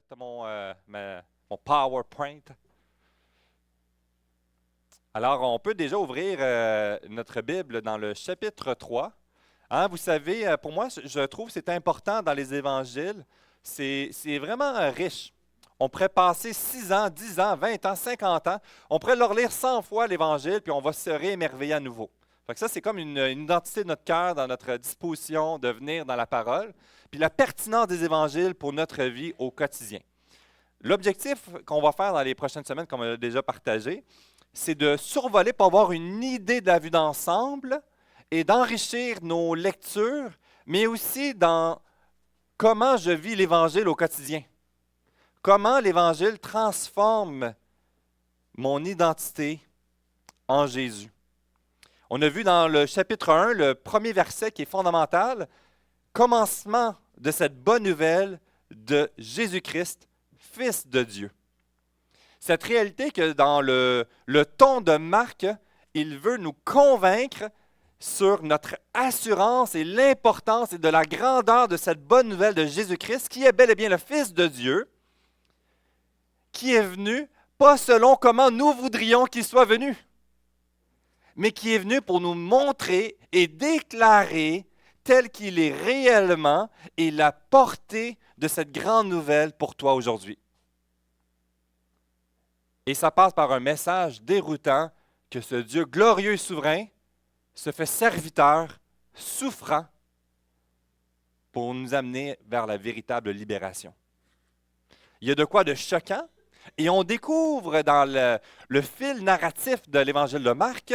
t'as mon PowerPoint. Alors, on peut déjà ouvrir notre Bible dans le chapitre 3. Hein, vous savez, pour moi, je trouve que c'est important dans les évangiles. C'est vraiment riche. On pourrait passer 6 ans, 10 ans, 20 ans, 50 ans. On pourrait leur lire 100 fois l'Évangile, puis on va se réémerveiller à nouveau. Fait que ça, c'est comme une identité de notre cœur, dans notre disposition de venir dans la parole, puis la pertinence des Évangiles pour notre vie au quotidien. L'objectif qu'on va faire dans les prochaines semaines, comme on a déjà partagé, c'est de survoler pour avoir une idée de la vue d'ensemble et d'enrichir nos lectures, mais aussi dans comment je vis l'Évangile au quotidien. Comment l'Évangile transforme mon identité en Jésus. On a vu dans le chapitre 1, le premier verset qui est fondamental, commencement de cette bonne nouvelle de Jésus-Christ, Fils de Dieu. Cette réalité que dans le ton de Marc, il veut nous convaincre sur notre assurance et l'importance et de la grandeur de cette bonne nouvelle de Jésus-Christ, qui est bel et bien le Fils de Dieu, qui est venu pas selon comment nous voudrions qu'il soit venu, mais qui est venu pour nous montrer et déclarer tel qu'il est réellement et la portée de cette grande nouvelle pour toi aujourd'hui. Et ça passe par un message déroutant que ce Dieu glorieux et souverain se fait serviteur, souffrant, pour nous amener vers la véritable libération. Il y a de quoi de choquant, et on découvre dans le fil narratif de l'Évangile de Marc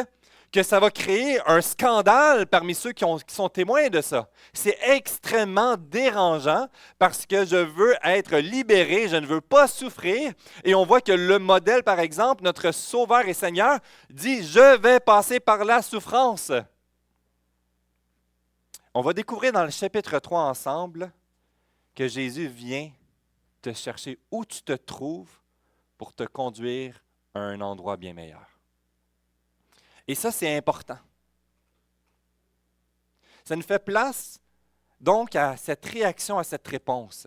que ça va créer un scandale parmi ceux qui sont témoins de ça. C'est extrêmement dérangeant parce que je veux être libéré, je ne veux pas souffrir. Et on voit que le modèle, par exemple, notre Sauveur et Seigneur, dit « Je vais passer par la souffrance ». On va découvrir dans le chapitre 3 ensemble que Jésus vient te chercher où tu te trouves pour te conduire à un endroit bien meilleur. Et ça, c'est important. Ça nous fait place, donc, à cette réaction, à cette réponse.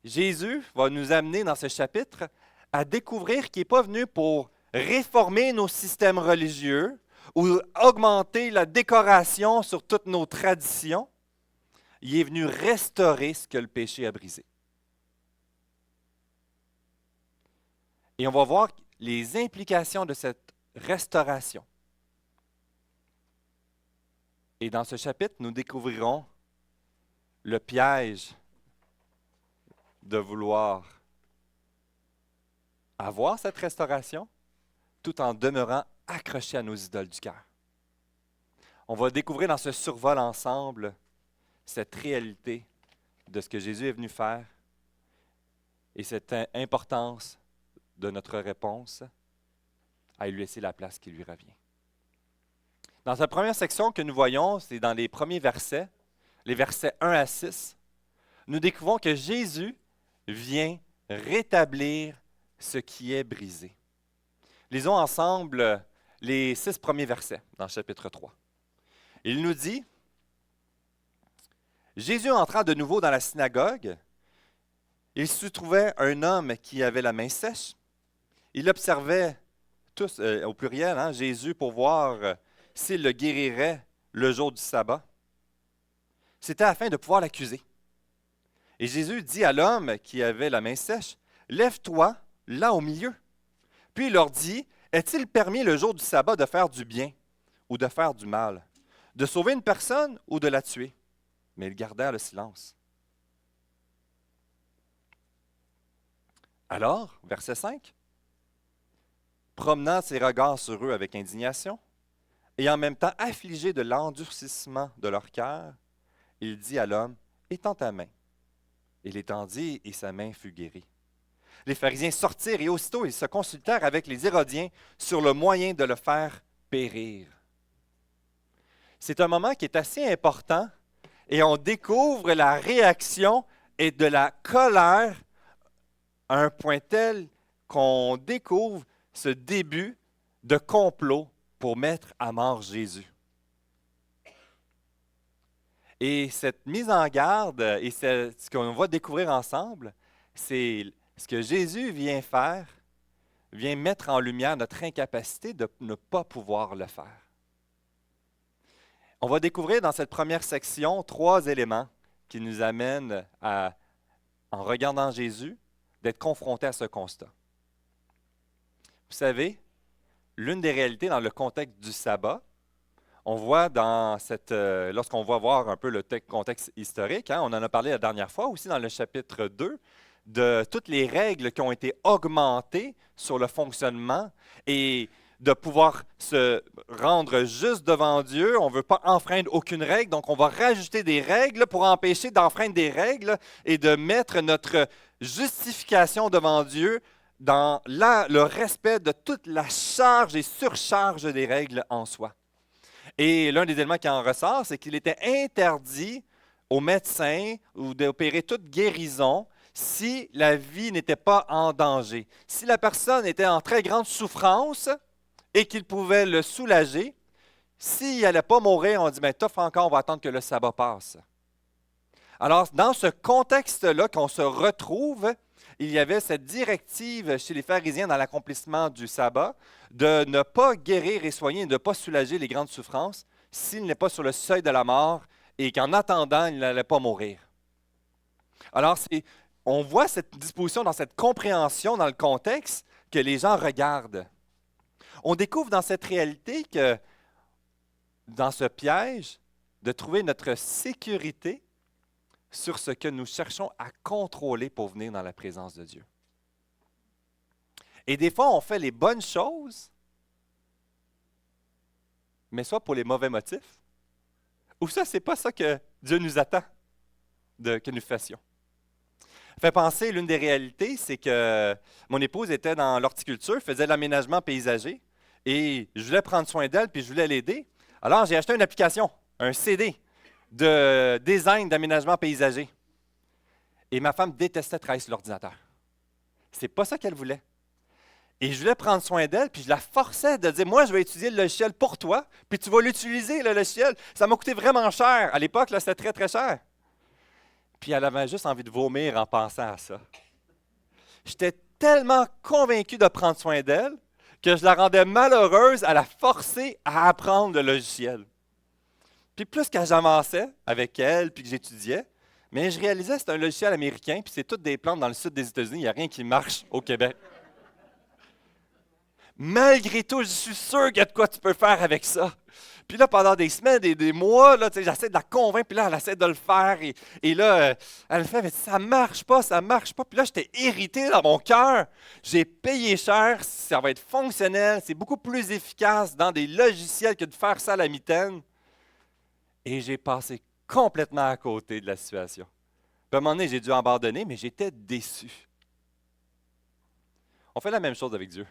Jésus va nous amener dans ce chapitre à découvrir qu'il n'est pas venu pour réformer nos systèmes religieux ou augmenter la décoration sur toutes nos traditions. Il est venu restaurer ce que le péché a brisé. Et on va voir les implications de cette restauration. Et dans ce chapitre, nous découvrirons le piège de vouloir avoir cette restauration tout en demeurant accroché à nos idoles du cœur. On va découvrir dans ce survol ensemble cette réalité de ce que Jésus est venu faire et cette importance de notre réponse à lui laisser la place qui lui revient. Dans cette première section que nous voyons, c'est dans les premiers versets, les versets 1 à 6, nous découvrons que Jésus vient rétablir ce qui est brisé. Lisons ensemble les 6 premiers versets dans le chapitre 3. Il nous dit, « Jésus entra de nouveau dans la synagogue. Il s'y trouvait un homme qui avait la main sèche. Il observait tous, au pluriel, Jésus pour voir s'il le guérirait le jour du sabbat. C'était afin de pouvoir l'accuser. Et Jésus dit à l'homme qui avait la main sèche, « Lève-toi là au milieu. » Puis il leur dit, « Est-il permis le jour du sabbat de faire du bien ou de faire du mal, de sauver une personne ou de la tuer? » Mais ils gardèrent le silence. Alors, verset 5, promenant ses regards sur eux avec indignation, et en même temps affligé de l'endurcissement de leur cœur, il dit à l'homme, « Étends ta main. » Il l'étendit et sa main fut guérie. Les pharisiens sortirent et aussitôt ils se consultèrent avec les Hérodiens sur le moyen de le faire périr. C'est un moment qui est assez important et on découvre la réaction et de la colère à un point tel qu'on découvre ce début de complot pour mettre à mort Jésus. Et cette mise en garde et ce qu'on va découvrir ensemble, C'est ce que Jésus vient faire, vient mettre en lumière notre incapacité de ne pas pouvoir le faire. On va découvrir dans cette première section 3 éléments qui nous amènent à, en regardant Jésus, d'être confrontés à ce constat. Vous savez, l'une des réalités dans le contexte du sabbat, on voit lorsqu'on va voir un peu le contexte historique, on en a parlé la dernière fois aussi dans le chapitre 2, de toutes les règles qui ont été augmentées sur le fonctionnement et de pouvoir se rendre juste devant Dieu. On ne veut pas enfreindre aucune règle, donc on va rajouter des règles pour empêcher d'enfreindre des règles et de mettre notre justification devant Dieu dans le respect de toute la charge et surcharge des règles en soi. Et l'un des éléments qui en ressort, c'est qu'il était interdit aux médecins ou d'opérer toute guérison si la vie n'était pas en danger. Si la personne était en très grande souffrance et qu'il pouvait le soulager, s'il n'allait pas mourir, on dit, mais t'offre encore, on va attendre que le sabbat passe. Alors, dans ce contexte-là qu'on se retrouve, il y avait cette directive chez les pharisiens dans l'accomplissement du sabbat de ne pas guérir et soigner, de ne pas soulager les grandes souffrances s'il n'est pas sur le seuil de la mort et qu'en attendant, il n'allait pas mourir. Alors, on voit cette disposition dans cette compréhension, dans le contexte, que les gens regardent. On découvre dans cette réalité que, dans ce piège, de trouver notre sécurité sur ce que nous cherchons à contrôler pour venir dans la présence de Dieu. Et des fois, on fait les bonnes choses, mais soit pour les mauvais motifs, ou ça, ce n'est pas ça que Dieu nous attend que nous fassions. Ça fait penser, l'une des réalités, c'est que mon épouse était dans l'horticulture, faisait de l'aménagement paysager, et je voulais prendre soin d'elle, puis je voulais l'aider. Alors, j'ai acheté une application, un CD, de design d'aménagement paysager. Et ma femme détestait travailler sur l'ordinateur. C'est pas ça qu'elle voulait. Et je voulais prendre soin d'elle, puis je la forçais de dire, moi, je vais étudier le logiciel pour toi, puis tu vas l'utiliser, le logiciel. Ça m'a coûté vraiment cher. À l'époque, là, c'était très, très cher. Puis elle avait juste envie de vomir en pensant à ça. J'étais tellement convaincu de prendre soin d'elle que je la rendais malheureuse à la forcer à apprendre le logiciel. Puis plus que j'avançais avec elle, puis que j'étudiais, mais je réalisais que c'est un logiciel américain, puis c'est toutes des plantes dans le sud des États-Unis, il n'y a rien qui marche au Québec. Malgré tout, je suis sûr qu'il y a de quoi tu peux faire avec ça. Puis là, pendant des semaines et des mois, là, j'essaie de la convaincre, puis là, elle essaie de le faire. Et là, elle fait, mais ça marche pas, ça marche pas. Puis là, j'étais irrité dans mon cœur. J'ai payé cher, ça va être fonctionnel, c'est beaucoup plus efficace dans des logiciels que de faire ça à la mitaine. Et j'ai passé complètement à côté de la situation. Puis à un moment donné, j'ai dû abandonner, mais j'étais déçu. On fait la même chose avec Dieu.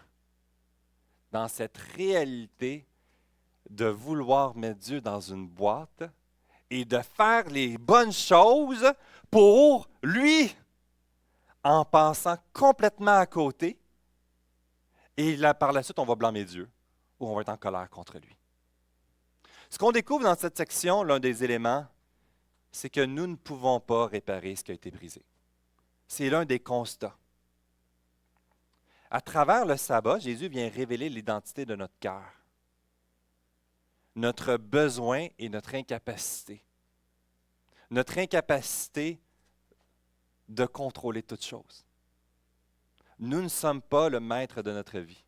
Dans cette réalité de vouloir mettre Dieu dans une boîte et de faire les bonnes choses pour lui, en passant complètement à côté. Et là, par la suite, on va blâmer Dieu ou on va être en colère contre lui. Ce qu'on découvre dans cette section, l'un des éléments, c'est que nous ne pouvons pas réparer ce qui a été brisé. C'est l'un des constats. À travers le sabbat, Jésus vient révéler l'identité de notre cœur, notre besoin et notre incapacité. Notre incapacité de contrôler toutes choses. Nous ne sommes pas le maître de notre vie.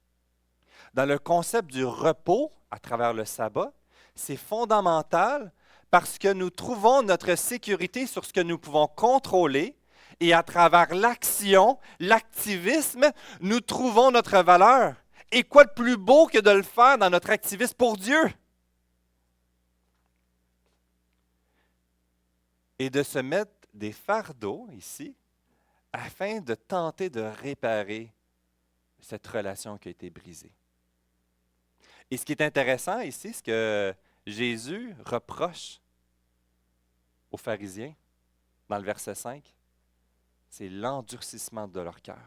Dans le concept du repos, à travers le sabbat, c'est fondamental parce que nous trouvons notre sécurité sur ce que nous pouvons contrôler et à travers l'action, l'activisme, nous trouvons notre valeur. Et quoi de plus beau que de le faire dans notre activisme pour Dieu? Et de se mettre des fardeaux ici afin de tenter de réparer cette relation qui a été brisée. Et ce qui est intéressant ici, c'est que Jésus reproche aux pharisiens, dans le verset 5, c'est l'endurcissement de leur cœur.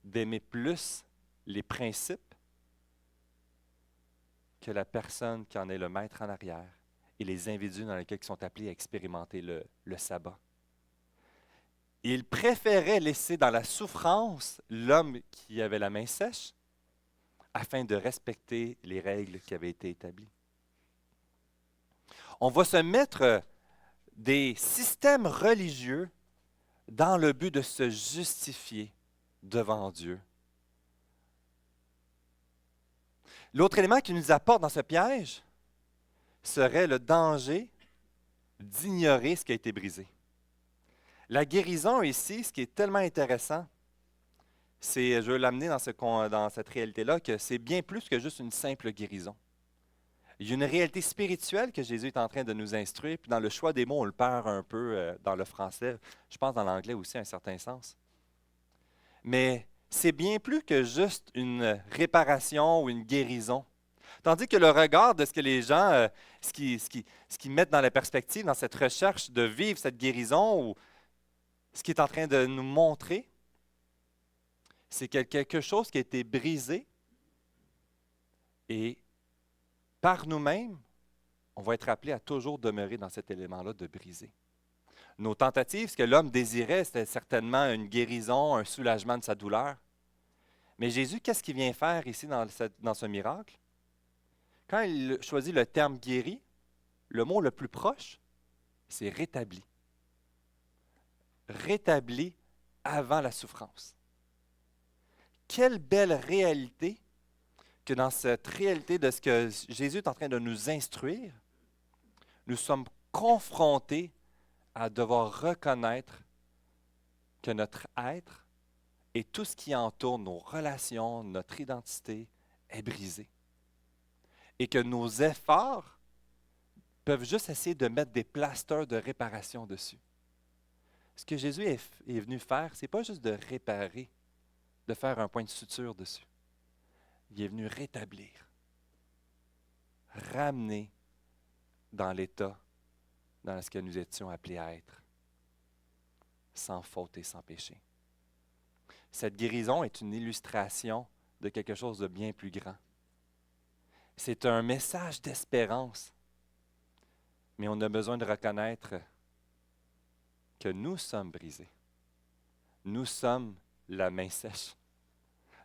D'aimer plus les principes que la personne qui en est le maître en arrière et les individus dans lesquels ils sont appelés à expérimenter le sabbat. Il préférait laisser dans la souffrance l'homme qui avait la main sèche afin de respecter les règles qui avaient été établies. On va se mettre des systèmes religieux dans le but de se justifier devant Dieu. L'autre élément qui nous apporte dans ce piège serait le danger d'ignorer ce qui a été brisé. La guérison ici, ce qui est tellement intéressant, c'est, je veux l'amener dans cette réalité-là, que c'est bien plus que juste une simple guérison. Il y a une réalité spirituelle que Jésus est en train de nous instruire, puis dans le choix des mots, on le perd un peu dans le français, je pense dans l'anglais aussi, à un certain sens. Mais c'est bien plus que juste une réparation ou une guérison. Tandis que le regard de ce que les gens, ce qu'ils mettent dans la perspective, dans cette recherche de vivre cette guérison, ou ce qui est en train de nous montrer, c'est que quelque chose qui a été brisé et par nous-mêmes, on va être appelé à toujours demeurer dans cet élément-là de briser. Nos tentatives, ce que l'homme désirait, c'était certainement une guérison, un soulagement de sa douleur. Mais Jésus, qu'est-ce qu'il vient faire ici dans ce miracle? Quand il choisit le terme guéri, le mot le plus proche, c'est rétabli. Rétabli avant la souffrance. Quelle belle réalité que dans cette réalité de ce que Jésus est en train de nous instruire, nous sommes confrontés à devoir reconnaître que notre être et tout ce qui entoure nos relations, notre identité est brisé. Et que nos efforts peuvent juste essayer de mettre des plasters de réparation dessus. Ce que Jésus est venu faire, ce n'est pas juste de réparer, de faire un point de suture dessus. Il est venu rétablir, ramener dans l'état dans ce que nous étions appelés à être, sans faute et sans péché. Cette guérison est une illustration de quelque chose de bien plus grand. C'est un message d'espérance, mais on a besoin de reconnaître que nous sommes brisés. Nous sommes la main sèche.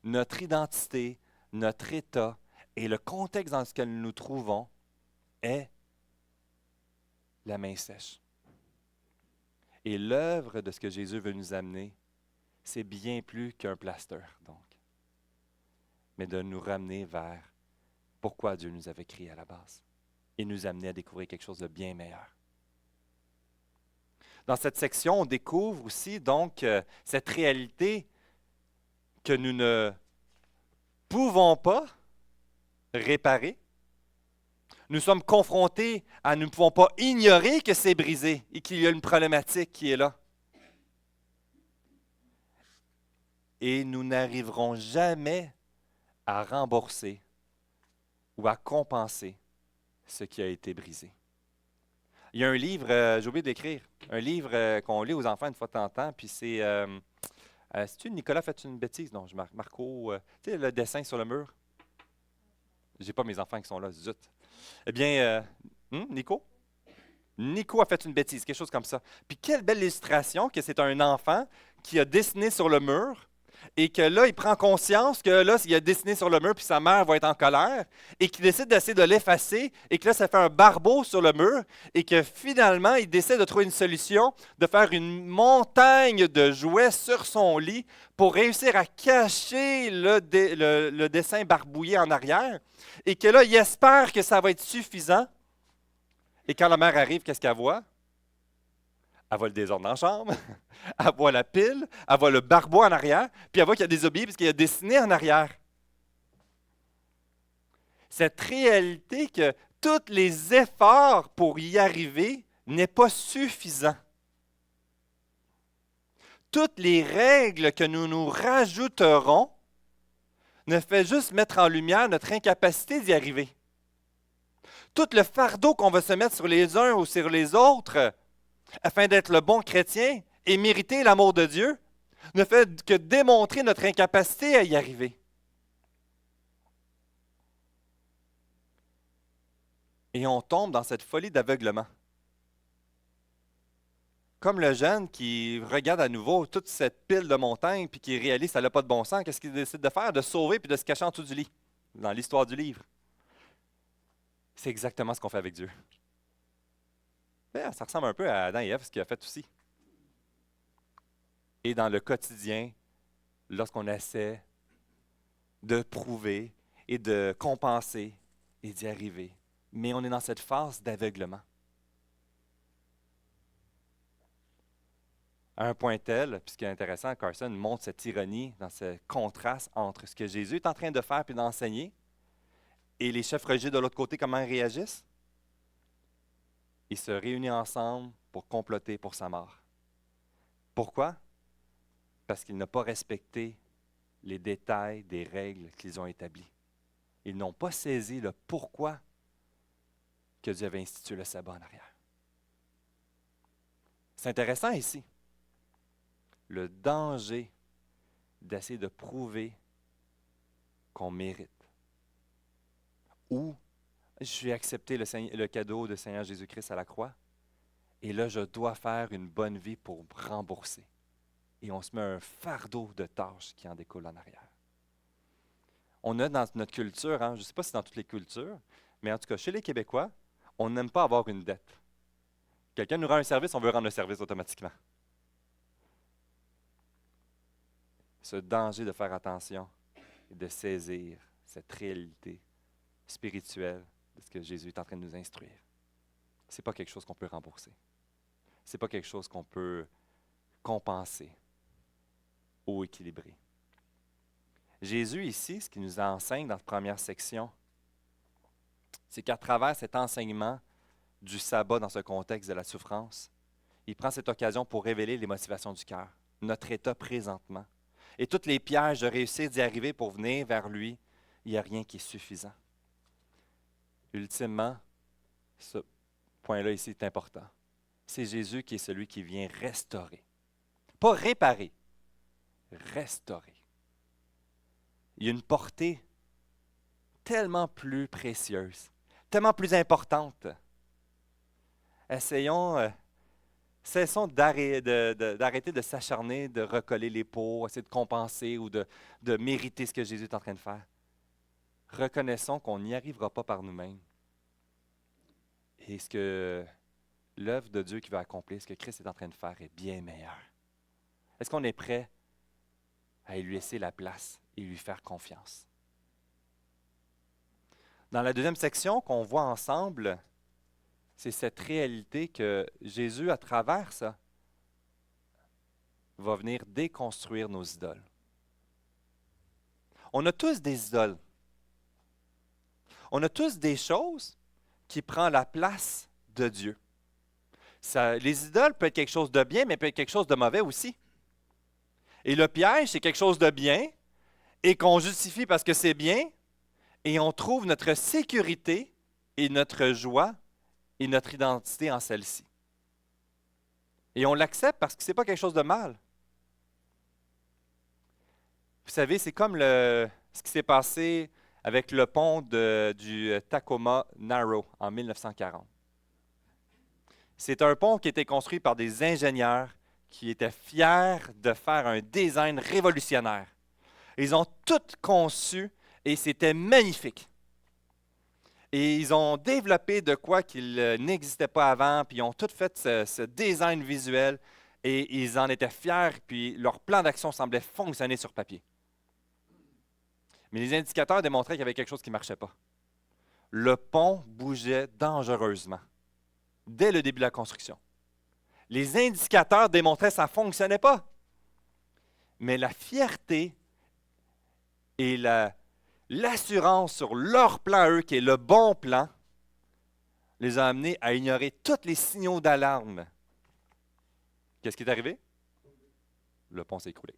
Notre identité, notre état et le contexte dans lequel nous nous trouvons est la main sèche. Et l'œuvre de ce que Jésus veut nous amener, c'est bien plus qu'un plaster, donc, mais de nous ramener vers pourquoi Dieu nous avait créés à la base et nous amener à découvrir quelque chose de bien meilleur. Dans cette section, on découvre aussi donc cette réalité que nous ne pouvons pas réparer. Nous sommes confrontés à nous ne pouvons pas ignorer que c'est brisé et qu'il y a une problématique qui est là. Et nous n'arriverons jamais à rembourser ou à compenser ce qui a été brisé. Il y a un livre, j'ai oublié d'écrire, un livre qu'on lit aux enfants une fois de temps en temps, puis c'est, c'est-tu Nicolas fait une bêtise? Non, Marco, tu sais, le dessin sur le mur? J'ai pas mes enfants qui sont là, zut. Eh bien, Nico? Nico a fait une bêtise, quelque chose comme ça. Puis quelle belle illustration que c'est un enfant qui a dessiné sur le mur et que là, il prend conscience que là, il a dessiné sur le mur puis sa mère va être en colère et qu'il décide d'essayer de l'effacer et que là, ça fait un barbeau sur le mur et que finalement, il décide de trouver une solution, de faire une montagne de jouets sur son lit pour réussir à cacher le dessin barbouillé en arrière et que là, il espère que ça va être suffisant. Et quand la mère arrive, qu'est-ce qu'elle voit? Elle voit le désordre dans la chambre, elle voit la pile, elle voit le barbeau en arrière, puis elle voit qu'il a désobéi parce qu'il a dessiné en arrière. Cette réalité que tous les efforts pour y arriver n'est pas suffisant. Toutes les règles que nous nous rajouterons ne fait juste mettre en lumière notre incapacité d'y arriver. Tout le fardeau qu'on va se mettre sur les uns ou sur les autres afin d'être le bon chrétien et mériter l'amour de Dieu ne fait que démontrer notre incapacité à y arriver. Et on tombe dans cette folie d'aveuglement. Comme le jeune qui regarde à nouveau toute cette pile de montagnes puis qui réalise que ça n'a pas de bon sens, qu'est-ce qu'il décide de faire? De se sauver puis de se cacher en dessous du lit, dans l'histoire du livre. C'est exactement ce qu'on fait avec Dieu. Ça ressemble un peu à Adam et Ève, ce qu'il a fait aussi. Et dans le quotidien, lorsqu'on essaie de prouver et de compenser et d'y arriver, mais on est dans cette phase d'aveuglement. À un point tel, puis ce qui est intéressant, Carson montre cette ironie dans ce contraste entre ce que Jésus est en train de faire puis d'enseigner et les chefs religieux de l'autre côté, comment ils réagissent. Ils se réunissent ensemble pour comploter pour sa mort. Pourquoi? Parce qu'ils n'ont pas respecté les détails des règles qu'ils ont établies. Ils n'ont pas saisi le pourquoi que Dieu avait institué le sabbat en arrière. C'est intéressant ici. Le danger d'essayer de prouver qu'on mérite. Ou je vais accepter le cadeau de Seigneur Jésus-Christ à la croix et là, je dois faire une bonne vie pour rembourser. Et on se met un fardeau de tâches qui en découle en arrière. On a dans notre culture, je ne sais pas si c'est dans toutes les cultures, mais en tout cas, chez les Québécois, on n'aime pas avoir une dette. Quelqu'un nous rend un service, on veut rendre le service automatiquement. Ce danger de faire attention et de saisir cette réalité spirituelle de ce que Jésus est en train de nous instruire. Ce n'est pas quelque chose qu'on peut rembourser. Ce n'est pas quelque chose qu'on peut compenser ou équilibrer. Jésus ici, ce qu'il nous enseigne dans cette première section, c'est qu'à travers cet enseignement du sabbat dans ce contexte de la souffrance, il prend cette occasion pour révéler les motivations du cœur, notre état présentement. Et toutes les pièges de réussir d'y arriver pour venir vers lui, il n'y a rien qui est suffisant. Ultimement, ce point-là ici est important. C'est Jésus qui est celui qui vient restaurer. Pas réparer, restaurer. Il y a une portée tellement plus précieuse, tellement plus importante. Cessons d'arrêter de s'acharner, de recoller les peaux, essayer de compenser ou de mériter ce que Jésus est en train de faire. Reconnaissons qu'on n'y arrivera pas par nous-mêmes. Et ce que l'œuvre de Dieu qui va accomplir, ce que Christ est en train de faire est bien meilleur. Est-ce qu'on est prêt à lui laisser la place et lui faire confiance? Dans la deuxième section qu'on voit ensemble, c'est cette réalité que Jésus, à travers ça, va venir déconstruire nos idoles. On a tous des idoles. On a tous des choses qui prennent la place de Dieu. Les idoles peuvent être quelque chose de bien, mais peuvent être quelque chose de mauvais aussi. Et le piège, c'est quelque chose de bien et qu'on justifie parce que c'est bien et on trouve notre sécurité et notre joie et notre identité en celle-ci. Et on l'accepte parce que ce n'est pas quelque chose de mal. Vous savez, c'est comme ce qui s'est passé avec le pont du Tacoma Narrow en 1940. C'est un pont qui a été construit par des ingénieurs qui étaient fiers de faire un design révolutionnaire. Ils ont tout conçu et c'était magnifique. Et ils ont développé de quoi qu'il n'existait pas avant, puis ils ont tout fait ce design visuel et ils en étaient fiers, puis leur plan d'action semblait fonctionner sur papier. Mais les indicateurs démontraient qu'il y avait quelque chose qui ne marchait pas. Le pont bougeait dangereusement dès le début de la construction. Les indicateurs démontraient que ça ne fonctionnait pas. Mais la fierté et l'assurance sur leur plan, eux, qui est le bon plan, les a amenés à ignorer tous les signaux d'alarme. Qu'est-ce qui est arrivé? Le pont s'est écroulé.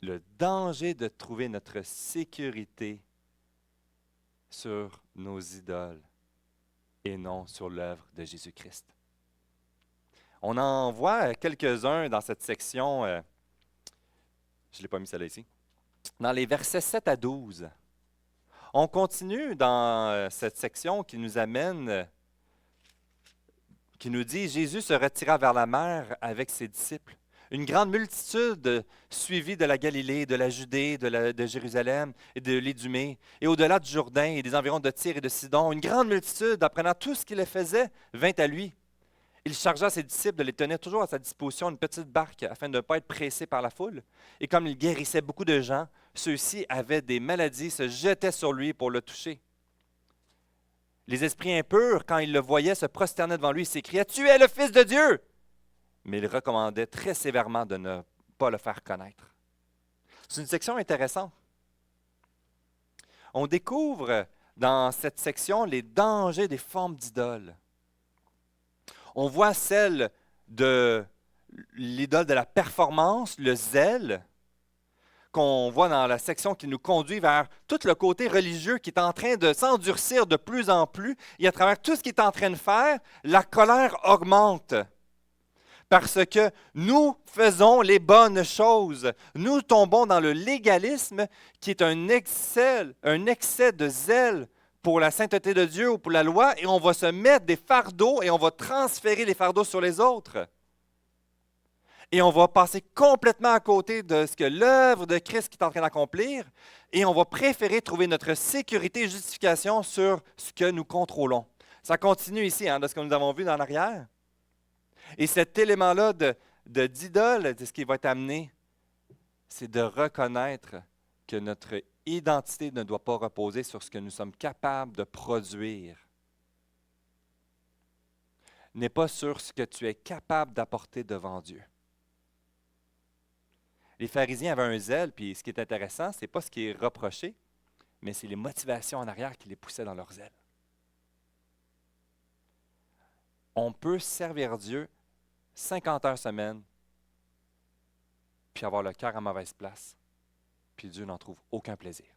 Le danger de trouver notre sécurité sur nos idoles et non sur l'œuvre de Jésus-Christ. On en voit quelques-uns dans cette section. Je ne l'ai pas mis celle-là ici. Dans les versets 7 à 12. On continue dans cette section qui nous amène qui nous dit, Jésus se retira vers la mer avec ses disciples. Une grande multitude suivie de la Galilée, de la Judée, de Jérusalem et de l'Idumée, et au-delà du Jourdain et des environs de Tyr et de Sidon, une grande multitude, apprenant tout ce qu'il faisait, vint à lui. Il chargea ses disciples de les tenir toujours à sa disposition une petite barque afin de ne pas être pressés par la foule. Et comme il guérissait beaucoup de gens, ceux-ci avaient des maladies, se jetaient sur lui pour le toucher. Les esprits impurs, quand ils le voyaient, se prosternaient devant lui et s'écriaient « Tu es le Fils de Dieu !» Mais il recommandait très sévèrement de ne pas le faire connaître. C'est une section intéressante. On découvre dans cette section les dangers des formes d'idoles. On voit celle de l'idole de la performance, le zèle, qu'on voit dans la section qui nous conduit vers tout le côté religieux qui est en train de s'endurcir de plus en plus. Et à travers tout ce qu'il est en train de faire, la colère augmente. Parce que nous faisons les bonnes choses. Nous tombons dans le légalisme qui est un excès de zèle pour la sainteté de Dieu ou pour la loi, et on va se mettre des fardeaux et on va transférer les fardeaux sur les autres. Et on va passer complètement à côté de ce que l'œuvre de Christ qui est en train d'accomplir, et on va préférer trouver notre sécurité et justification sur ce que nous contrôlons. Ça continue ici, de ce que nous avons vu dans l'arrière. Et cet élément-là d'idole, de ce qui va être amené, c'est de reconnaître que notre identité ne doit pas reposer sur ce que nous sommes capables de produire. N'est pas sur ce que tu es capable d'apporter devant Dieu. Les pharisiens avaient un zèle, puis ce qui est intéressant, ce n'est pas ce qui est reproché, mais c'est les motivations en arrière qui les poussaient dans leur zèle. On peut servir Dieu 50 heures semaine, puis avoir le cœur à mauvaise place, puis Dieu n'en trouve aucun plaisir.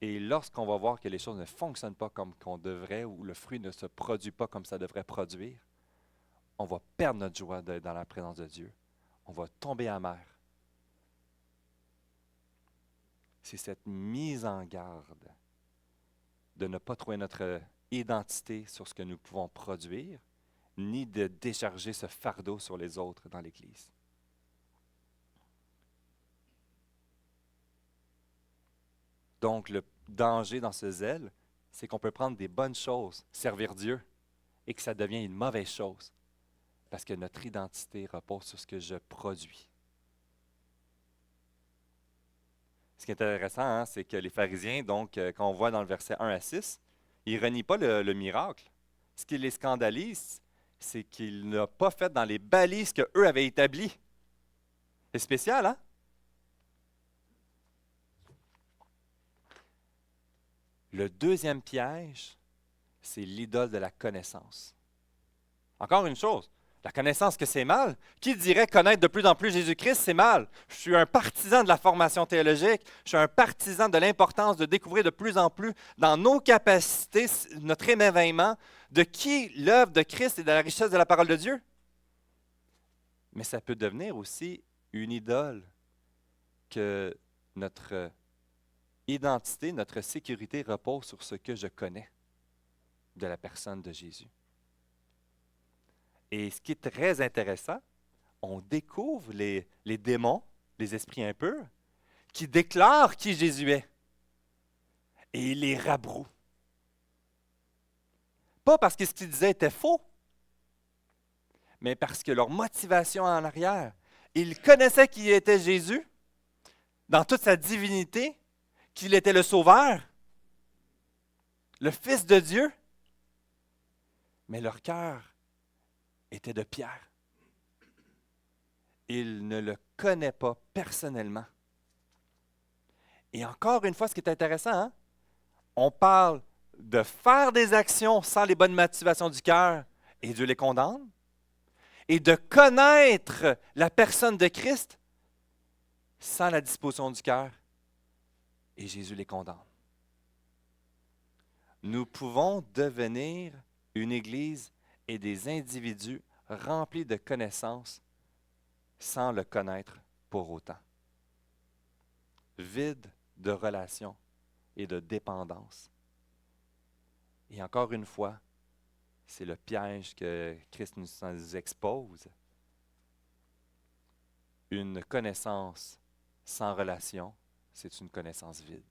Et lorsqu'on va voir que les choses ne fonctionnent pas comme qu'on devrait, ou le fruit ne se produit pas comme ça devrait produire, on va perdre notre joie dans la présence de Dieu. On va tomber amer. C'est cette mise en garde de ne pas trouver notre identité sur ce que nous pouvons produire, ni de décharger ce fardeau sur les autres dans l'Église. Donc, le danger dans ce zèle, c'est qu'on peut prendre des bonnes choses, servir Dieu, et que ça devient une mauvaise chose, parce que notre identité repose sur ce que je produis. Ce qui est intéressant, c'est que les pharisiens, donc, quand on voit dans le verset 1 à 6, ils ne renient pas le miracle. Ce qui les scandalise, c'est qu'il n'a pas fait dans les balises qu'eux avaient établies. C'est spécial, hein? Le deuxième piège, c'est l'idole de la connaissance. Encore une chose, la connaissance que c'est mal. Qui dirait connaître de plus en plus Jésus-Christ, c'est mal? Je suis un partisan de la formation théologique. Je suis un partisan de l'importance de découvrir de plus en plus dans nos capacités, notre émerveillement, de qui l'œuvre de Christ et de la richesse de la parole de Dieu. Mais ça peut devenir aussi une idole que notre identité, notre sécurité repose sur ce que je connais de la personne de Jésus. Et ce qui est très intéressant, on découvre les démons, les esprits impurs, qui déclarent qui Jésus est. Et ils les rabrouent. Pas parce que ce qu'ils disaient était faux, mais parce que leur motivation en arrière, ils connaissaient qui était Jésus, dans toute sa divinité, qu'il était le Sauveur, le Fils de Dieu, mais leur cœur était de pierre. Il ne le connaît pas personnellement. Et encore une fois, ce qui est intéressant, on parle de faire des actions sans les bonnes motivations du cœur, et Dieu les condamne, et de connaître la personne de Christ sans la disposition du cœur, et Jésus les condamne. Nous pouvons devenir une Église et des individus remplis de connaissances sans le connaître pour autant. Vides de relations et de dépendance. Et encore une fois, c'est le piège que Christ nous expose. Une connaissance sans relation, c'est une connaissance vide.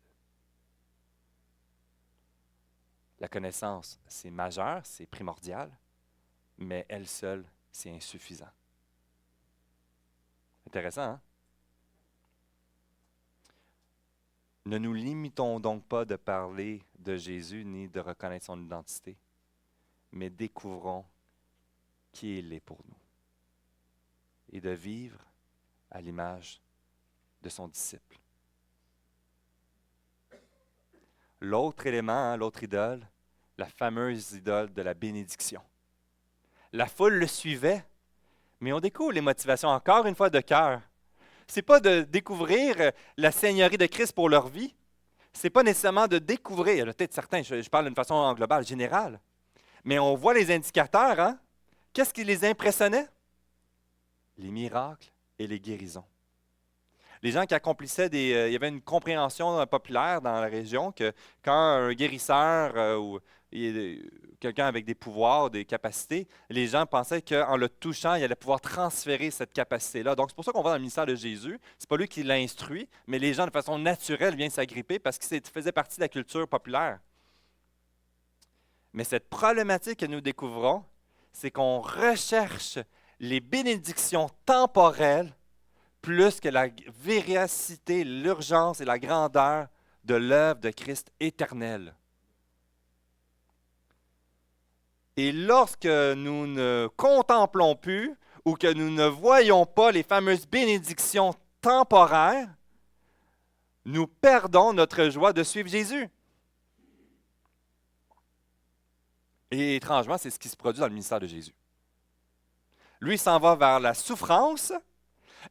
La connaissance, c'est majeur, c'est primordial, mais elle seule, c'est insuffisant. Intéressant, hein? Ne nous limitons donc pas de parler de Jésus ni de reconnaître son identité, mais découvrons qui il est pour nous et de vivre à l'image de son disciple. L'autre élément, l'autre idole, la fameuse idole de la bénédiction. La foule le suivait, mais on découvre les motivations encore une fois de cœur. Ce n'est pas de découvrir la seigneurie de Christ pour leur vie. Ce n'est pas nécessairement de découvrir, il y en a peut-être certains, je parle d'une façon globale, générale, mais on voit les indicateurs, hein? Qu'est-ce qui les impressionnait? Les miracles et les guérisons. Les gens qui accomplissaient il y avait une compréhension populaire dans la région que quand un guérisseur ou quelqu'un avec des pouvoirs, des capacités, les gens pensaient qu'en le touchant, il allait pouvoir transférer cette capacité-là. Donc, c'est pour ça qu'on voit dans le ministère de Jésus, c'est pas lui qui l'a instruit, mais les gens, de façon naturelle, viennent s'agripper parce que ça faisait partie de la culture populaire. Mais cette problématique que nous découvrons, c'est qu'on recherche les bénédictions temporelles plus que la véracité, l'urgence et la grandeur de l'œuvre de Christ éternel. Et lorsque nous ne contemplons plus ou que nous ne voyons pas les fameuses bénédictions temporaires, nous perdons notre joie de suivre Jésus. Et étrangement, c'est ce qui se produit dans le ministère de Jésus. Lui s'en va vers la souffrance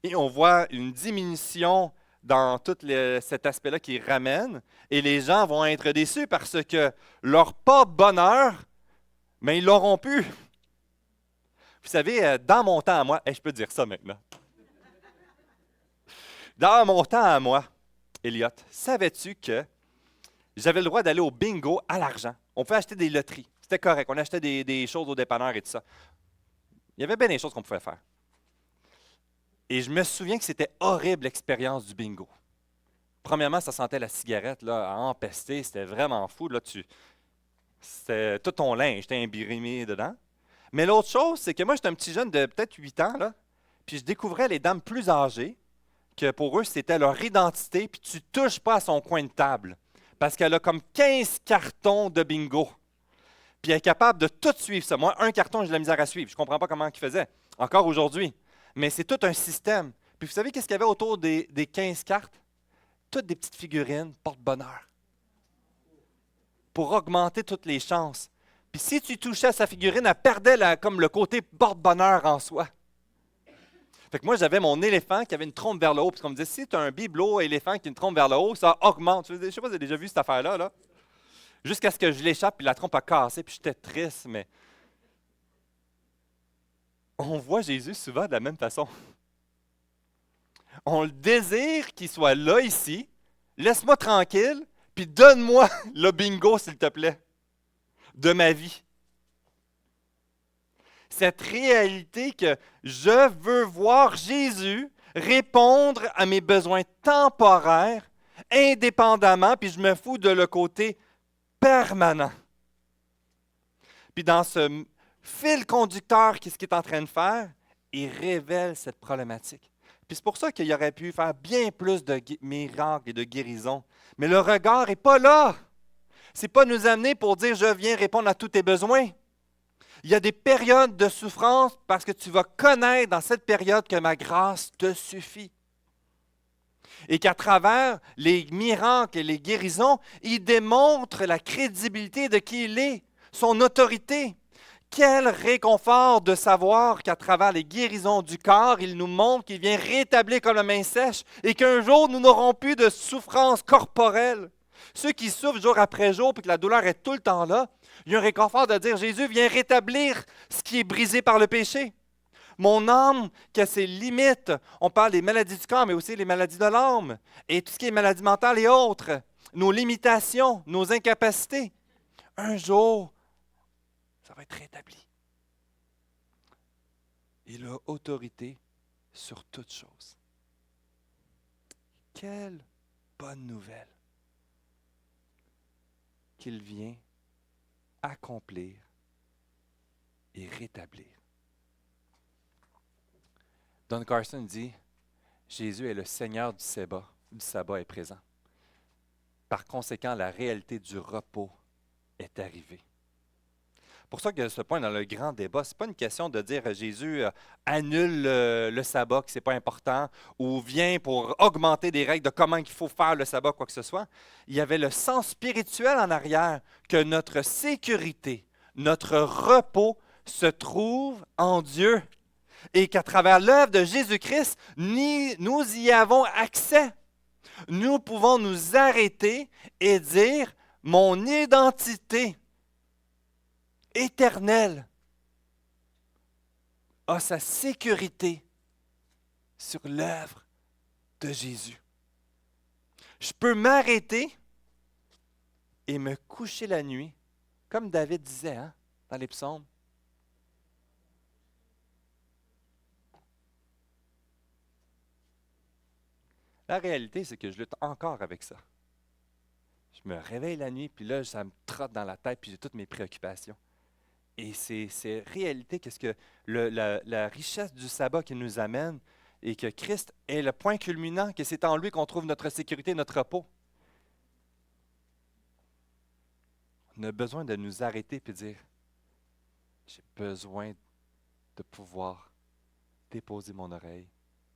et on voit une diminution dans tout cet aspect-là qu'il ramène et les gens vont être déçus parce que leur porte-bonheur, mais ils l'auront pu. Vous savez, dans mon temps à moi, je peux dire ça maintenant. Dans mon temps à moi, Elliot, savais-tu que j'avais le droit d'aller au bingo à l'argent? On pouvait acheter des loteries. C'était correct. On achetait des choses au dépanneur et tout ça. Il y avait bien des choses qu'on pouvait faire. Et je me souviens que c'était horrible l'expérience du bingo. Premièrement, ça sentait la cigarette là, à empester. C'était vraiment fou. Là, c'était tout ton linge, j'étais imbrimé dedans. Mais l'autre chose, c'est que moi, j'étais un petit jeune de peut-être 8 ans, là, puis je découvrais les dames plus âgées, que pour eux, c'était leur identité, puis tu ne touches pas à son coin de table, parce qu'elle a comme 15 cartons de bingo. Puis elle est capable de tout suivre ça. Moi, un carton, j'ai de la misère à suivre. Je ne comprends pas comment ils faisaient, encore aujourd'hui. Mais c'est tout un système. Puis vous savez qu'est-ce qu'il y avait autour des 15 cartes? Toutes des petites figurines porte-bonheur. Pour augmenter toutes les chances. Puis si tu touchais à sa figurine, elle perdait comme le côté porte-bonheur en soi. Fait que moi, j'avais mon éléphant qui avait une trompe vers le haut. Puis on me disait, si tu as un bibelot éléphant qui a une trompe vers le haut, ça augmente. Je ne sais pas si vous avez déjà vu cette affaire-là. Là. Jusqu'à ce que je l'échappe, puis la trompe a cassé, puis j'étais triste, mais on voit Jésus souvent de la même façon. On le désire qu'il soit là, ici. Laisse-moi tranquille, puis donne-moi le bingo, s'il te plaît, de ma vie. Cette réalité que je veux voir Jésus répondre à mes besoins temporaires, indépendamment, puis je me fous de le côté permanent. Puis dans ce fil conducteur, qu'est-ce qu'il est en train de faire? Il révèle cette problématique. Puis c'est pour ça qu'il aurait pu faire bien plus de miracles et de guérisons. Mais le regard n'est pas là. Ce n'est pas nous amener pour dire « je viens répondre à tous tes besoins ». Il y a des périodes de souffrance parce que tu vas connaître dans cette période que ma grâce te suffit. Et qu'à travers les miracles et les guérisons, il démontre la crédibilité de qui il est, son autorité. Quel réconfort de savoir qu'à travers les guérisons du corps, il nous montre qu'il vient rétablir comme la main sèche et qu'un jour, nous n'aurons plus de souffrance corporelle. Ceux qui souffrent jour après jour et que la douleur est tout le temps là, il y a un réconfort de dire Jésus vient rétablir ce qui est brisé par le péché. Mon âme qui a ses limites, on parle des maladies du corps, mais aussi les maladies de l'âme et tout ce qui est maladies mentales et autres, nos limitations, nos incapacités. Un jour, ça va être rétabli. Il a autorité sur toutes choses. Quelle bonne nouvelle qu'il vient accomplir et rétablir. Don Carson dit, Jésus est le Seigneur du sabbat est présent. Par conséquent, la réalité du repos est arrivée. C'est pour ça que ce point dans le grand débat, ce n'est pas une question de dire Jésus annule le sabbat, que ce n'est pas important, ou vient pour augmenter des règles de comment il faut faire le sabbat, quoi que ce soit. Il y avait le sens spirituel en arrière, que notre sécurité, notre repos se trouve en Dieu et qu'à travers l'œuvre de Jésus-Christ, nous y avons accès. Nous pouvons nous arrêter et dire « Mon identité éternelle a sa sécurité sur l'œuvre de Jésus. » Je peux m'arrêter et me coucher la nuit, comme David disait dans les psaumes. La réalité, c'est que je lutte encore avec ça. Je me réveille la nuit, puis là, ça me trotte dans la tête, puis j'ai toutes mes préoccupations. Et c'est réalité, qu'est-ce que la richesse du sabbat qui nous amène, et que Christ est le point culminant, que c'est en lui qu'on trouve notre sécurité, notre repos. On a besoin de nous arrêter et dire, j'ai besoin de pouvoir déposer mon oreille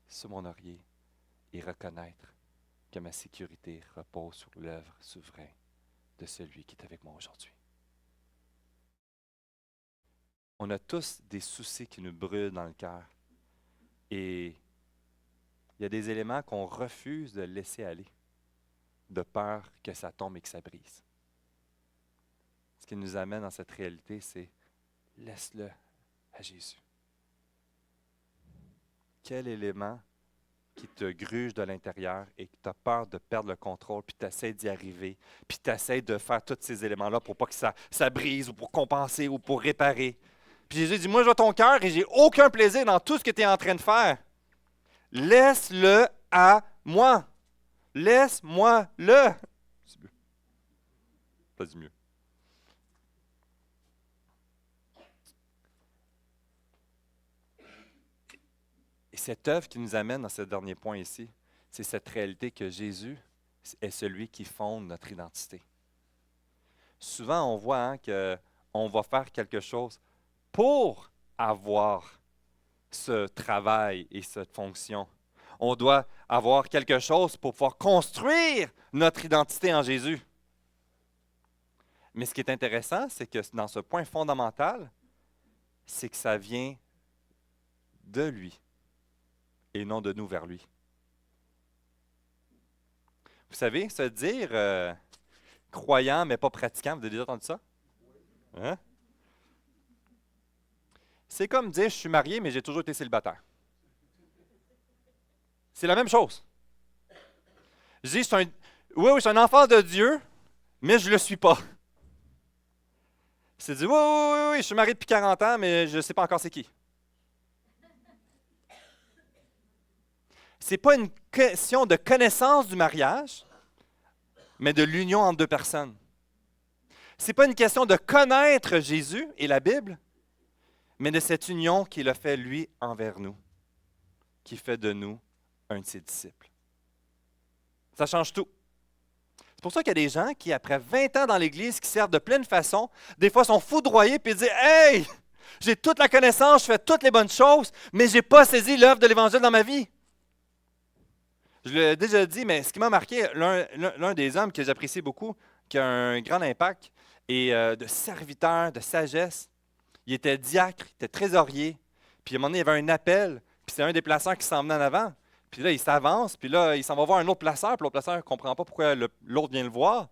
sur mon oreiller et reconnaître que ma sécurité repose sur l'œuvre souveraine de celui qui est avec moi aujourd'hui. On a tous des soucis qui nous brûlent dans le cœur. Et il y a des éléments qu'on refuse de laisser aller, de peur que ça tombe et que ça brise. Ce qui nous amène dans cette réalité, c'est laisse-le à Jésus. Quel élément qui te gruge de l'intérieur et que tu as peur de perdre le contrôle, puis tu essaies d'y arriver, puis tu essaies de faire tous ces éléments-là pour pas que ça brise ou pour compenser ou pour réparer. Puis Jésus dit, moi je vois ton cœur et j'ai aucun plaisir dans tout ce que tu es en train de faire. Laisse-le à moi. Laisse-moi-le. C'est mieux. Pas du mieux. Et cette œuvre qui nous amène dans ce dernier point ici, c'est cette réalité que Jésus est celui qui fonde notre identité. Souvent, on voit qu'on va faire quelque chose pour avoir ce travail et cette fonction. On doit avoir quelque chose pour pouvoir construire notre identité en Jésus. Mais ce qui est intéressant, c'est que dans ce point fondamental, c'est que ça vient de lui et non de nous vers lui. Vous savez, se dire croyant mais pas pratiquant, vous avez déjà entendu ça? Hein? C'est comme dire je suis marié mais j'ai toujours été célibataire. C'est la même chose. Je dis oui, je suis un enfant de Dieu, mais je ne le suis pas. C'est dire oui, je suis marié depuis 40 ans, mais je ne sais pas encore c'est qui. Ce n'est pas une question de connaissance du mariage, mais de l'union entre deux personnes. Ce n'est pas une question de connaître Jésus et la Bible, mais de cette union qu'il a fait lui envers nous, qui fait de nous un de ses disciples. Ça change tout. C'est pour ça qu'il y a des gens qui, après 20 ans dans l'Église, qui servent de pleine façon, des fois sont foudroyés et disent « Hey, j'ai toute la connaissance, je fais toutes les bonnes choses, mais je n'ai pas saisi l'œuvre de l'Évangile dans ma vie. » Je l'ai déjà dit, mais ce qui m'a marqué, l'un des hommes que j'apprécie beaucoup, qui a un grand impact, et de serviteur, de sagesse, il était diacre, il était trésorier, puis à un moment donné, il y avait un appel, puis c'est un des placeurs qui s'en venait en avant, puis là, il s'avance, puis là, il s'en va voir un autre placeur, puis l'autre placeur ne comprend pas pourquoi l'autre vient le voir.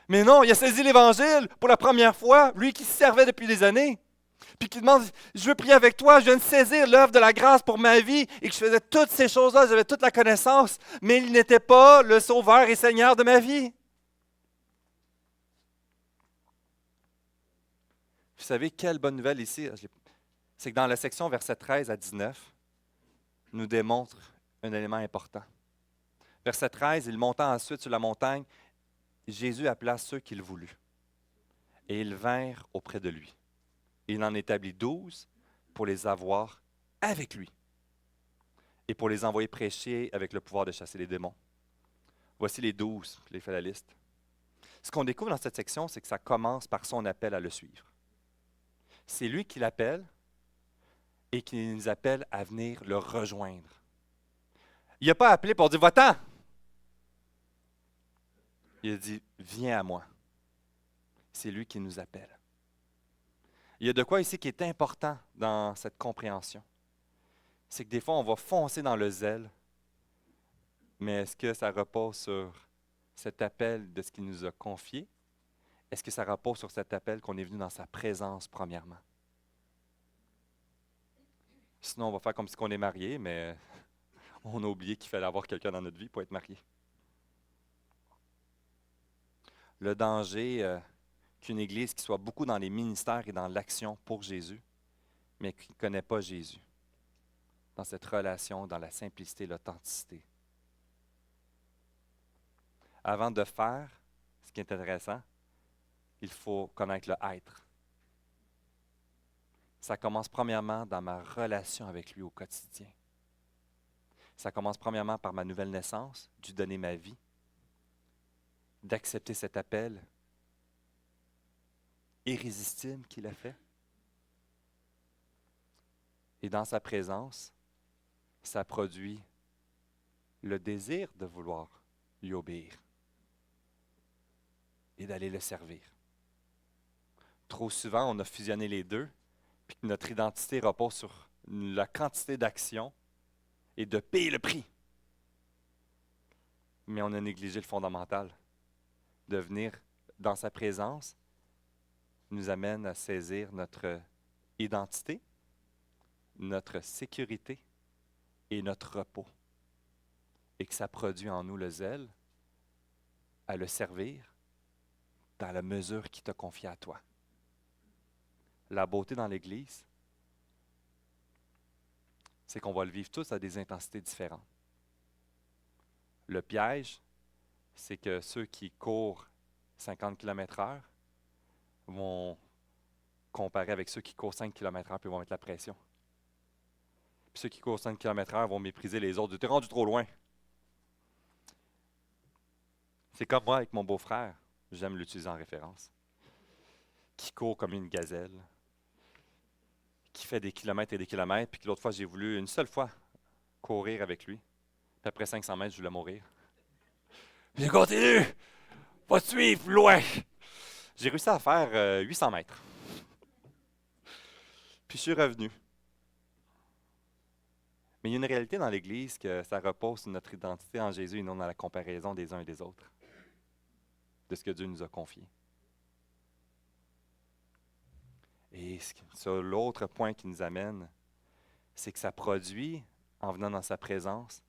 Mais non, il a saisi l'Évangile pour la première fois, lui qui se servait depuis des années. Puis qui demande, je veux prier avec toi, je viens de saisir l'œuvre de la grâce pour ma vie et que je faisais toutes ces choses-là, j'avais toute la connaissance, mais il n'était pas le sauveur et seigneur de ma vie. Vous savez, quelle bonne nouvelle ici, c'est que dans la section versets 13 à 19, nous démontre un élément important. Verset 13, il monta ensuite sur la montagne, Jésus appela ceux qu'il voulut, et ils vinrent auprès de lui. Il en établit 12 pour les avoir avec lui et pour les envoyer prêcher avec le pouvoir de chasser les démons. Voici les 12, puis il fait la liste. Ce qu'on découvre dans cette section, c'est que ça commence par son appel à le suivre. C'est lui qui l'appelle et qui nous appelle à venir le rejoindre. Il n'a pas appelé pour dire « Va-t'en ». Il a dit « Viens à moi ». C'est lui qui nous appelle. Il y a de quoi ici qui est important dans cette compréhension. C'est que des fois, on va foncer dans le zèle, mais est-ce que ça repose sur cet appel de ce qu'il nous a confié? Est-ce que ça repose sur cet appel qu'on est venu dans sa présence premièrement? Sinon, on va faire comme si on est marié, mais on a oublié qu'il fallait avoir quelqu'un dans notre vie pour être marié. Le danger qu'une Église qui soit beaucoup dans les ministères et dans l'action pour Jésus, mais qui ne connaît pas Jésus, dans cette relation, dans la simplicité, l'authenticité. Avant de faire, ce qui est intéressant, il faut connaître le être. Ça commence premièrement dans ma relation avec lui au quotidien. Ça commence premièrement par ma nouvelle naissance, de lui donner ma vie, d'accepter cet appel irrésistible qu'il a fait. Et dans sa présence, ça produit le désir de vouloir lui obéir et d'aller le servir. Trop souvent, on a fusionné les deux, puis que notre identité repose sur la quantité d'actions et de payer le prix. Mais on a négligé le fondamental. De venir dans sa présence nous amène à saisir notre identité, notre sécurité et notre repos. Et que ça produit en nous le zèle à le servir dans la mesure qu'il t'a confiée à toi. La beauté dans l'Église, c'est qu'on va le vivre tous à des intensités différentes. Le piège, c'est que ceux qui courent 50 km/h vont comparer avec ceux qui courent 5 km/h puis vont mettre la pression. Puis ceux qui courent 5 km/h vont mépriser les autres. Tu es rendu trop loin. C'est comme moi avec mon beau-frère, j'aime l'utiliser en référence, qui court comme une gazelle, qui fait des kilomètres et des kilomètres, puis que l'autre fois, j'ai voulu une seule fois courir avec lui. Puis après 500 mètres, je voulais mourir. J'ai continué! Va te suivre loin! J'ai réussi à faire 800 mètres. Puis je suis revenu. Mais il y a une réalité dans l'Église que ça repose sur notre identité en Jésus et non dans la comparaison des uns et des autres, de ce que Dieu nous a confié. Et sur l'autre point qui nous amène, c'est que ça produit, en venant dans sa présence,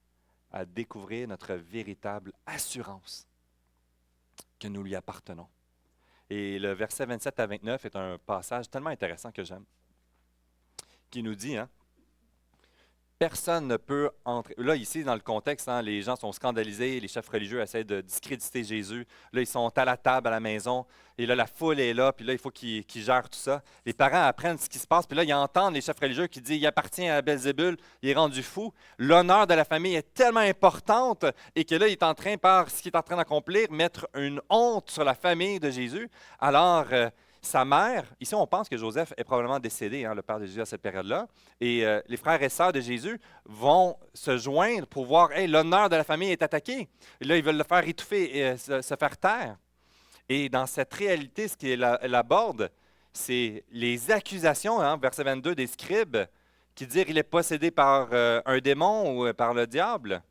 à découvrir notre véritable assurance que nous lui appartenons. Et le verset 27 à 29 est un passage tellement intéressant que j'aime, qui nous dit, personne ne peut entrer. Là, ici, dans le contexte, les gens sont scandalisés, les chefs religieux essaient de discréditer Jésus. Là, ils sont à la table à la maison, et là, la foule est là, puis là, il faut qu'ils gèrent tout ça. Les parents apprennent ce qui se passe, puis là, ils entendent les chefs religieux qui disent « Il appartient à Belzébul, il est rendu fou ». L'honneur de la famille est tellement importante, et que là, il est en train, par ce qu'il est en train d'accomplir, mettre une honte sur la famille de Jésus. Alors, sa mère, ici on pense que Joseph est probablement décédé, le père de Jésus à cette période-là, et les frères et sœurs de Jésus vont se joindre pour voir, hey, l'honneur de la famille est attaqué. Et là, ils veulent le faire étouffer et se faire taire. Et dans cette réalité, ce qu'elle aborde, c'est les accusations, verset 22 des scribes, qui disent qu'il est possédé par un démon ou par le diable.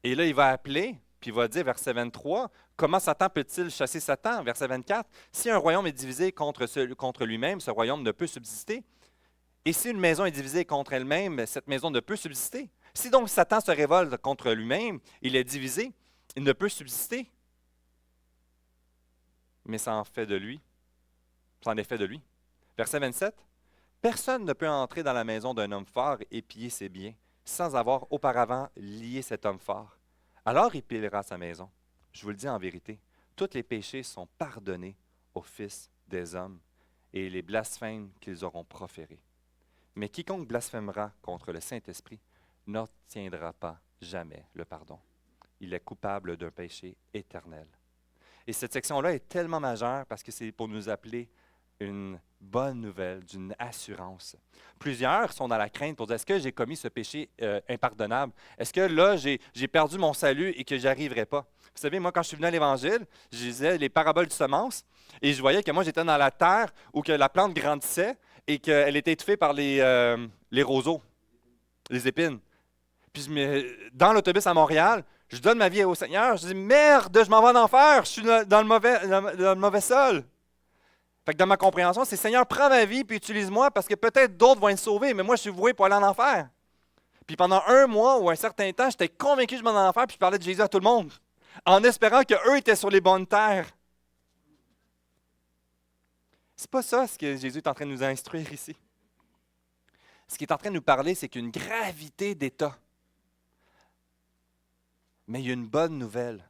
Et là, il va appeler. Puis il va dire, verset 23, « Comment Satan peut-il chasser Satan? » Verset 24, « Si un royaume est divisé contre lui-même, ce royaume ne peut subsister. Et si une maison est divisée contre elle-même, cette maison ne peut subsister. Si donc Satan se révolte contre lui-même, il est divisé, il ne peut subsister. Mais ça en fait de lui c'en est fait de lui. Verset 27. Personne ne peut entrer dans la maison d'un homme fort et piller ses biens sans avoir auparavant lié cet homme fort. Alors il pillera sa maison. Je vous le dis en vérité, tous les péchés sont pardonnés aux fils des hommes et les blasphèmes qu'ils auront proférés. Mais quiconque blasphémera contre le Saint-Esprit n'obtiendra pas jamais le pardon. Il est coupable d'un péché éternel. Et cette section-là est tellement majeure parce que c'est pour nous appeler une bonne nouvelle, d'une assurance. Plusieurs sont dans la crainte pour dire, est-ce que j'ai commis ce péché impardonnable? Est-ce que là, j'ai perdu mon salut et que j'y arriverai pas? Vous savez, moi, quand je suis venu à l'Évangile, je lisais les paraboles du semence et je voyais que moi, j'étais dans la terre où que la plante grandissait et qu'elle était étouffée par les roseaux, les épines. Puis dans l'autobus à Montréal, je donne ma vie au Seigneur. Je dis, merde, je m'en vais en enfer, je suis dans le mauvais sol. Fait que dans ma compréhension, c'est Seigneur, prends ma vie puis utilise-moi parce que peut-être d'autres vont être sauvés, mais moi, je suis voué pour aller en enfer. Puis pendant un mois ou un certain temps, j'étais convaincu que je m'en allais en enfer puis je parlais de Jésus à tout le monde, en espérant qu'eux étaient sur les bonnes terres. C'est pas ça ce que Jésus est en train de nous instruire ici. Ce qu'il est en train de nous parler, c'est qu'une gravité d'état. Mais il y a une bonne nouvelle.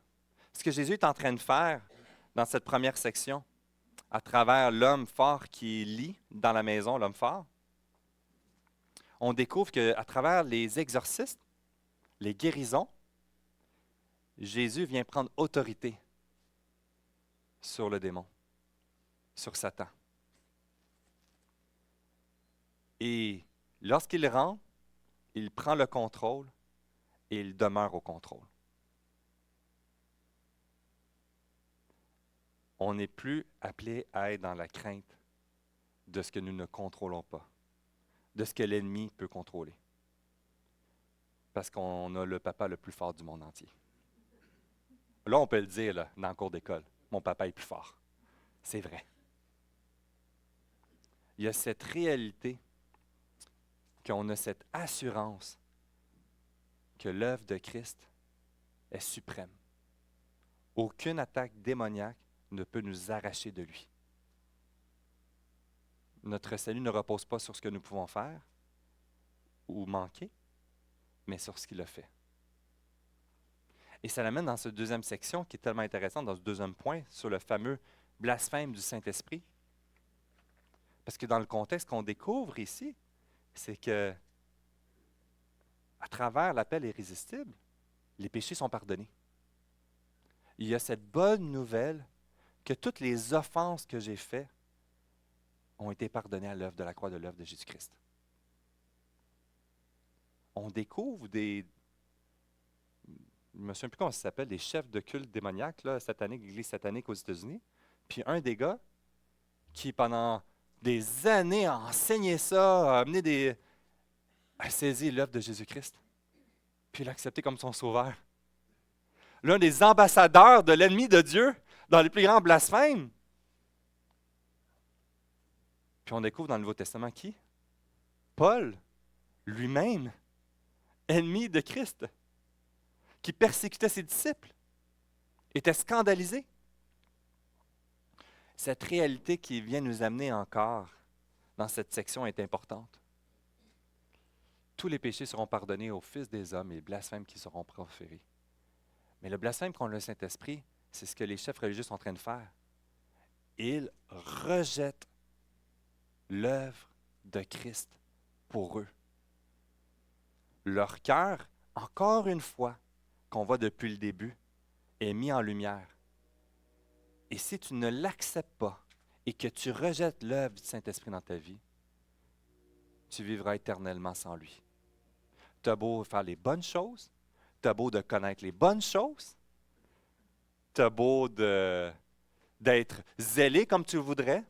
Ce que Jésus est en train de faire dans cette première section, à travers l'homme fort qui lit dans la maison, l'homme fort, on découvre qu'à travers les exorcismes, les guérisons, Jésus vient prendre autorité sur le démon, sur Satan. Et lorsqu'il rentre, il prend le contrôle et il demeure au contrôle. On n'est plus appelé à être dans la crainte de ce que nous ne contrôlons pas, de ce que l'ennemi peut contrôler. Parce qu'on a le papa le plus fort du monde entier. Là, on peut le dire là, dans le cours d'école, mon papa est plus fort. C'est vrai. Il y a cette réalité qu'on a cette assurance que l'œuvre de Christ est suprême. Aucune attaque démoniaque ne peut nous arracher de lui. Notre salut ne repose pas sur ce que nous pouvons faire ou manquer, mais sur ce qu'il a fait. Et ça l'amène dans cette deuxième section qui est tellement intéressante, dans ce deuxième point, sur le fameux blasphème du Saint-Esprit. Parce que dans le contexte qu'on découvre ici, c'est que à travers l'appel irrésistible, les péchés sont pardonnés. Il y a cette bonne nouvelle que toutes les offenses que j'ai faites ont été pardonnées à l'œuvre de la croix de l'œuvre de Jésus-Christ. On découvre je ne me souviens plus comment ça s'appelle, des chefs de culte démoniaques, là, satanique, l'Église satanique aux États-Unis. Puis un des gars qui, pendant des années, a enseigné ça, a saisi l'œuvre de Jésus-Christ. Puis il l'a accepté comme son sauveur. L'un des ambassadeurs de l'ennemi de Dieu dans les plus grands blasphèmes. Puis on découvre dans le Nouveau Testament qui? Paul, lui-même, ennemi de Christ, qui persécutait ses disciples, était scandalisé. Cette réalité qui vient nous amener encore dans cette section est importante. Tous les péchés seront pardonnés aux fils des hommes et les blasphèmes qui seront proférés. Mais le blasphème contre le Saint-Esprit, c'est ce que les chefs religieux sont en train de faire. Ils rejettent l'œuvre de Christ pour eux. Leur cœur, encore une fois, qu'on voit depuis le début, est mis en lumière. Et si tu ne l'acceptes pas et que tu rejettes l'œuvre du Saint-Esprit dans ta vie, tu vivras éternellement sans lui. Tu as beau faire les bonnes choses, tu as beau de connaître les bonnes choses, tu as beau d'être zélé comme tu le voudrais,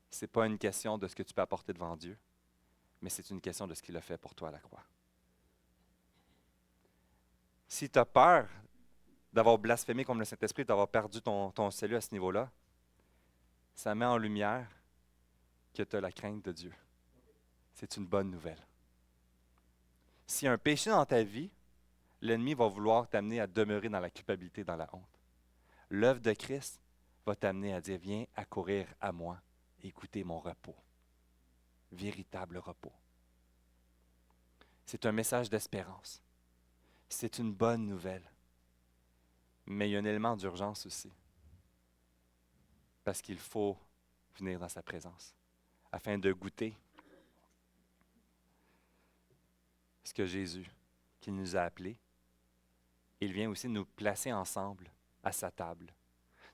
ce n'est pas une question de ce que tu peux apporter devant Dieu, mais c'est une question de ce qu'il a fait pour toi à la croix. Si tu as peur d'avoir blasphémé comme le Saint-Esprit, d'avoir perdu ton salut à ce niveau-là, ça met en lumière que tu as la crainte de Dieu. C'est une bonne nouvelle. S'il y a un péché dans ta vie, l'ennemi va vouloir t'amener à demeurer dans la culpabilité, dans la honte. L'œuvre de Christ va t'amener à dire, viens accourir à moi et écouter mon repos. Véritable repos. C'est un message d'espérance. C'est une bonne nouvelle. Mais il y a un élément d'urgence aussi. Parce qu'il faut venir dans sa présence afin de goûter ce que Jésus, qui nous a appelés, il vient aussi nous placer ensemble à sa table.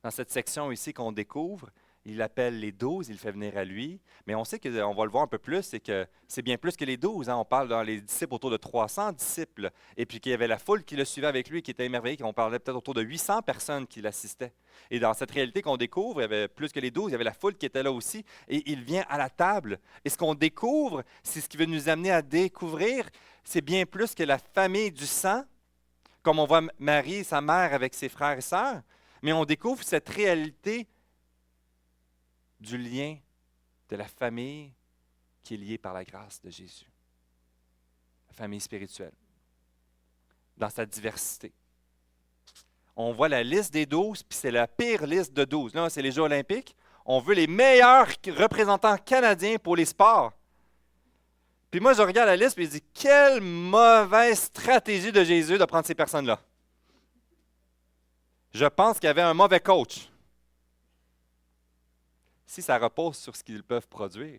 Dans cette section ici qu'on découvre, il appelle les 12, il le fait venir à lui, mais on sait qu'on va le voir un peu plus, c'est que c'est bien plus que les 12. On parle dans les disciples autour de 300 disciples, et puis qu'il y avait la foule qui le suivait avec lui, qui était émerveillée, qu'on parlait peut-être autour de 800 personnes qui l'assistaient. Et dans cette réalité qu'on découvre, il y avait plus que les 12, il y avait la foule qui était là aussi, et il vient à la table. Et ce qu'on découvre, c'est ce qui veut nous amener à découvrir, c'est bien plus que la famille du sang, comme on voit Marie et sa mère avec ses frères et sœurs, mais on découvre cette réalité du lien de la famille qui est liée par la grâce de Jésus. La famille spirituelle. Dans sa diversité. On voit la liste des 12, puis c'est la pire liste de 12. Là, c'est les Jeux olympiques. On veut les meilleurs représentants canadiens pour les sports. Puis moi, je regarde la liste et je dis, quelle mauvaise stratégie de Jésus de prendre ces personnes-là. Je pense qu'il y avait un mauvais coach. Si ça repose sur ce qu'ils peuvent produire.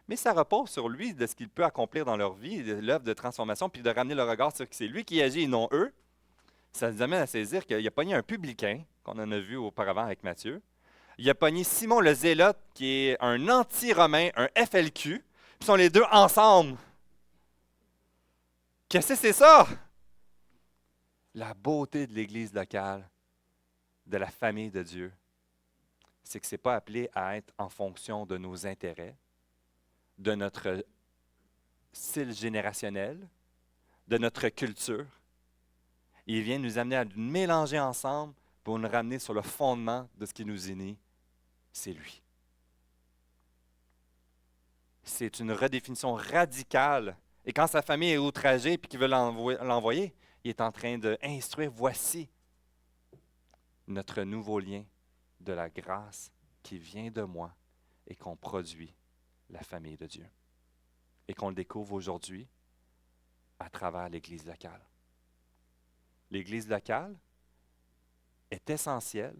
Mais ça repose sur lui, de ce qu'il peut accomplir dans leur vie, de l'œuvre de transformation, puis de ramener le regard sur que c'est lui qui agit et non eux. Ça nous amène à saisir qu'il a pogné un publicain, qu'on en a vu auparavant avec Matthieu. Il a pogné Simon le Zélote, qui est un anti-romain, un FLQ, puis sont les deux ensemble. Qu'est-ce que c'est ça? La beauté de l'Église locale, de la famille de Dieu, c'est que ce n'est pas appelé à être en fonction de nos intérêts, de notre style générationnel, de notre culture. Il vient nous amener à nous mélanger ensemble pour nous ramener sur le fondement de ce qui nous unit, c'est lui. C'est une redéfinition radicale. Et quand sa famille est outragée et qu'il veut l'envoyer, il est en train d'instruire, voici notre nouveau lien de la grâce qui vient de moi et qu'on produit la famille de Dieu. Et qu'on le découvre aujourd'hui à travers l'Église locale. L'Église locale est essentielle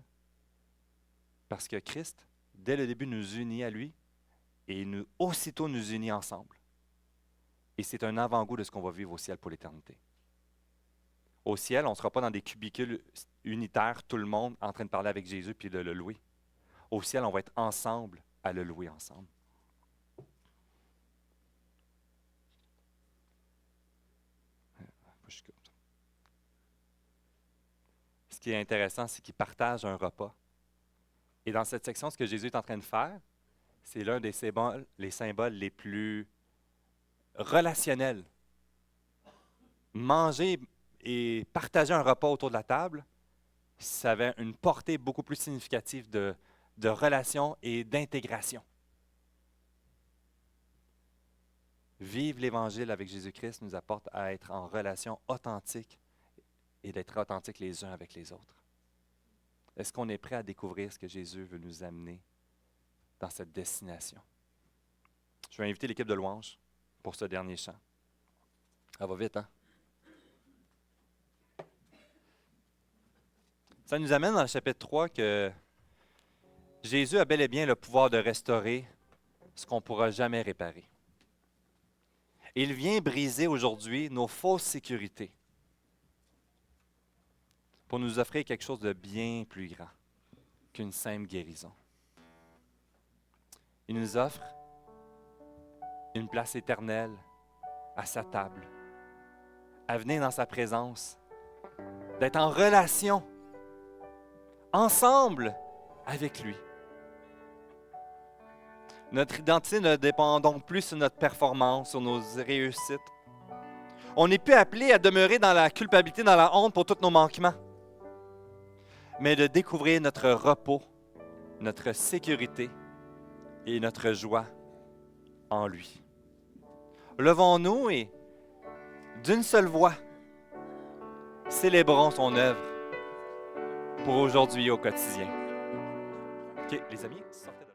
parce que Christ, dès le début, nous unit à lui et aussitôt nous unit ensemble. Et c'est un avant-goût de ce qu'on va vivre au ciel pour l'éternité. Au ciel, on ne sera pas dans des cubicules unitaires, tout le monde en train de parler avec Jésus puis de le louer. Au ciel, on va être ensemble à le louer ensemble. Ce qui est intéressant, c'est qu'ils partagent un repas. Et dans cette section, ce que Jésus est en train de faire, c'est l'un des symboles, les symboles les plus relationnels. Manger et partager un repas autour de la table, ça avait une portée beaucoup plus significative de relation et d'intégration. Vivre l'Évangile avec Jésus-Christ nous apporte à être en relation authentique et d'être authentiques les uns avec les autres. Est-ce qu'on est prêt à découvrir ce que Jésus veut nous amener dans cette destination? Je vais inviter l'équipe de louange pour ce dernier chant. Ça va vite, hein? Ça nous amène dans le chapitre 3 que Jésus a bel et bien le pouvoir de restaurer ce qu'on ne pourra jamais réparer. Il vient briser aujourd'hui nos fausses sécurités pour nous offrir quelque chose de bien plus grand qu'une simple guérison. Il nous offre une place éternelle à sa table, à venir dans sa présence, d'être en relation, ensemble avec lui. Notre identité ne dépend donc plus sur notre performance, sur nos réussites. On n'est plus appelé à demeurer dans la culpabilité, dans la honte pour tous nos manquements, mais de découvrir notre repos, notre sécurité et notre joie en lui. Levons-nous et, d'une seule voix, célébrons son œuvre pour aujourd'hui au quotidien. OK, les amis, sortez de